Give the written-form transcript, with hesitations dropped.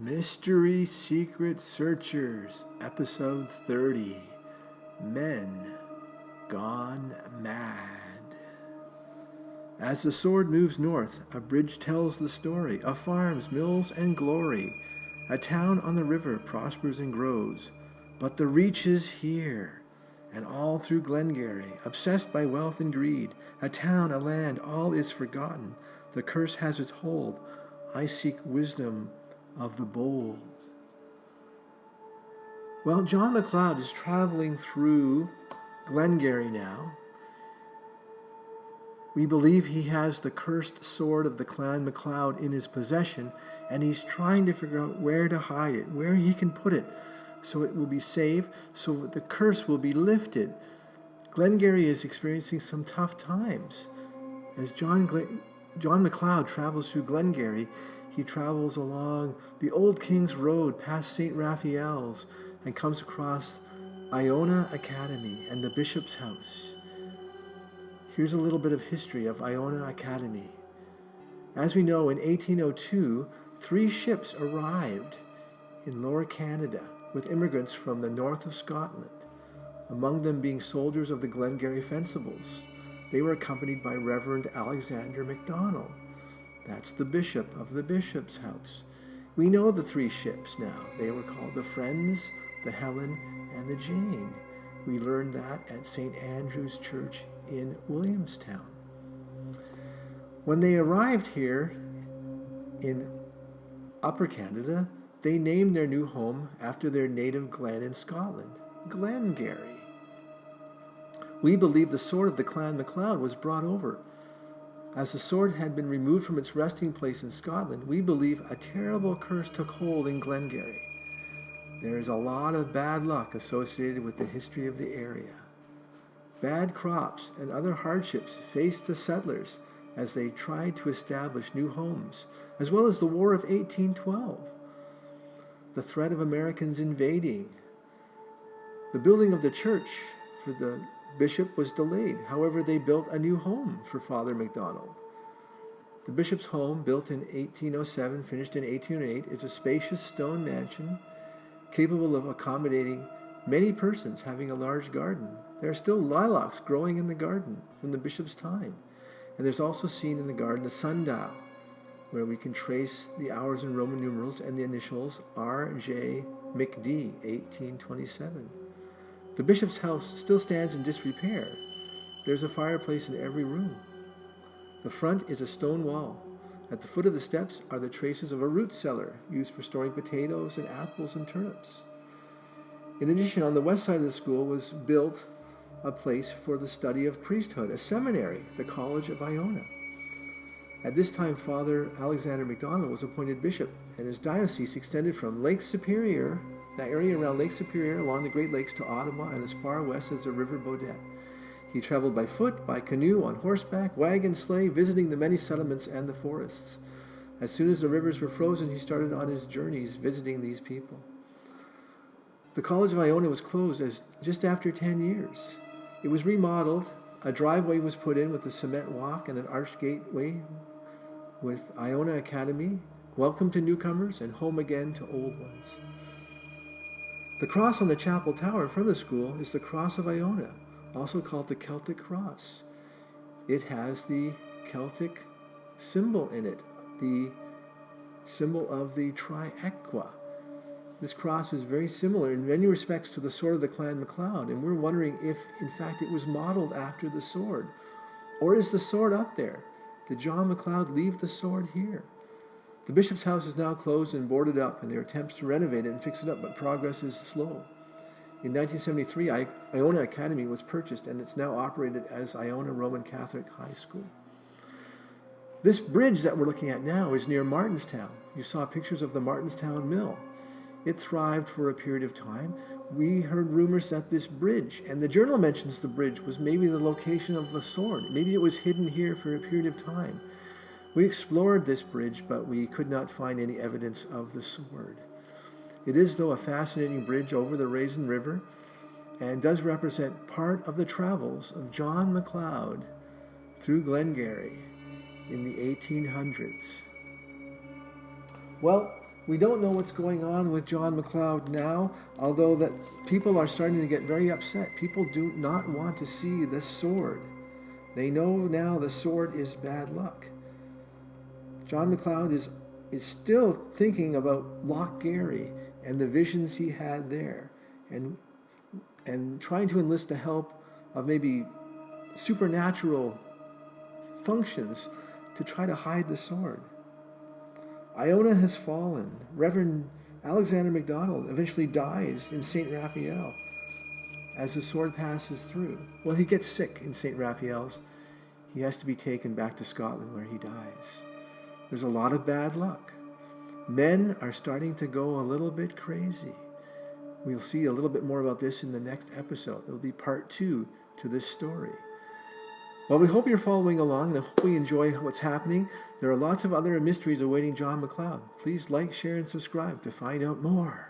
Mystery Secret Searchers, Episode 30, Men Gone Mad. As the sword moves north, a bridge tells the story of farms, mills, and glory. A town on the river prospers and grows, but the reach is here, and all through Glengarry, obsessed by wealth and greed, a town, a land, all is forgotten. The curse has its hold. I seek wisdom of the bold. Well, John McLeod is traveling through Glengarry now. We believe he has the cursed sword of the Clan MacLeod in his possession, and he's trying to figure out where to hide it, where he can put it, so it will be safe, so that the curse will be lifted. Glengarry is experiencing some tough times. As John McLeod travels through Glengarry, he travels along the Old King's Road past St. Raphael's and comes across Iona Academy and the Bishop's House. Here's a little bit of history of Iona Academy. As we know, in 1802, 3 ships arrived in Lower Canada with immigrants from the north of Scotland, among them being soldiers of the Glengarry Fencibles. They were accompanied by Reverend Alexander MacDonald. That's the bishop of the Bishop's House. We know the 3 ships now. They were called the Friends, the Helen, and the Jane. We learned that at St. Andrew's Church in Williamstown. When they arrived here in Upper Canada, they named their new home after their native glen in Scotland, Glengarry. We believe the sword of the Clan MacLeod was brought over. As the sword had been removed from its resting place in Scotland, we believe a terrible curse took hold in Glengarry. There is a lot of bad luck associated with the history of the area. Bad crops and other hardships faced the settlers as they tried to establish new homes, as well as the War of 1812. The threat of Americans invading. The building of the church for the bishop was delayed. However, they built a new home for Father MacDonald. The bishop's home, built in 1807, finished in 1808, is a spacious stone mansion capable of accommodating many persons, having a large garden. There are still lilacs growing in the garden from the bishop's time. And there's also seen in the garden a sundial, where we can trace the hours in Roman numerals and the initials R.J. McD, 1827. The bishop's house still stands in disrepair. There's a fireplace in every room. The front is a stone wall. At the foot of the steps are the traces of a root cellar used for storing potatoes and apples and turnips. In addition, on the west side of the school was built a place for the study of priesthood, a seminary, the College of Iona. At this time, Father Alexander MacDonald was appointed bishop, and his diocese extended from Lake Superior, that area around Lake Superior, along the Great Lakes to Ottawa, and as far west as the River Baudet. He traveled by foot, by canoe, on horseback, wagon, sleigh, visiting the many settlements and the forests. As soon as the rivers were frozen, he started on his journeys visiting these people. The College of Iona was closed just after 10 years. It was remodeled. A driveway was put in with a cement walk and an arched gateway with Iona Academy, welcome to newcomers and home again to old ones. The cross on the chapel tower in front of the school is the Cross of Iona, also called the Celtic Cross. It has the Celtic symbol in it, the symbol of the Triaqua. This cross is very similar in many respects to the sword of the Clan MacLeod, and we're wondering if, in fact, it was modeled after the sword. Or is the sword up there? Did John MacLeod leave the sword here? The bishop's house is now closed and boarded up, and there are attempts to renovate it and fix it up, but progress is slow. In 1973, Iona Academy was purchased, and it's now operated as Iona Roman Catholic High School. This bridge that we're looking at now is near Martinstown. You saw pictures of the Martinstown Mill. It thrived for a period of time. We heard rumors that this bridge, and the journal mentions the bridge, was maybe the location of the sword. Maybe it was hidden here for a period of time. We explored this bridge, but we could not find any evidence of the sword. It is, though, a fascinating bridge over the Raisin River and does represent part of the travels of John MacLeod through Glengarry in the 1800s. Well, We don't know what's going on with John McLeod now, although that people are starting to get very upset. People do not want to see the sword. They know now the sword is bad luck. John McLeod is still thinking about Loch Garry and the visions he had there, and trying to enlist the help of maybe supernatural functions to try to hide the sword. Iona has fallen. Reverend Alexander MacDonald eventually dies in St. Raphael as the sword passes through. Well, he gets sick in St. Raphael's. He has to be taken back to Scotland where he dies. There's a lot of bad luck. Men are starting to go a little bit crazy. We'll see a little bit more about this in the next episode. It'll be part 2 to this story. Well, we hope you're following along. I hope we enjoy what's happening. There are lots of other mysteries awaiting John McLeod. Please like, share, and subscribe to find out more.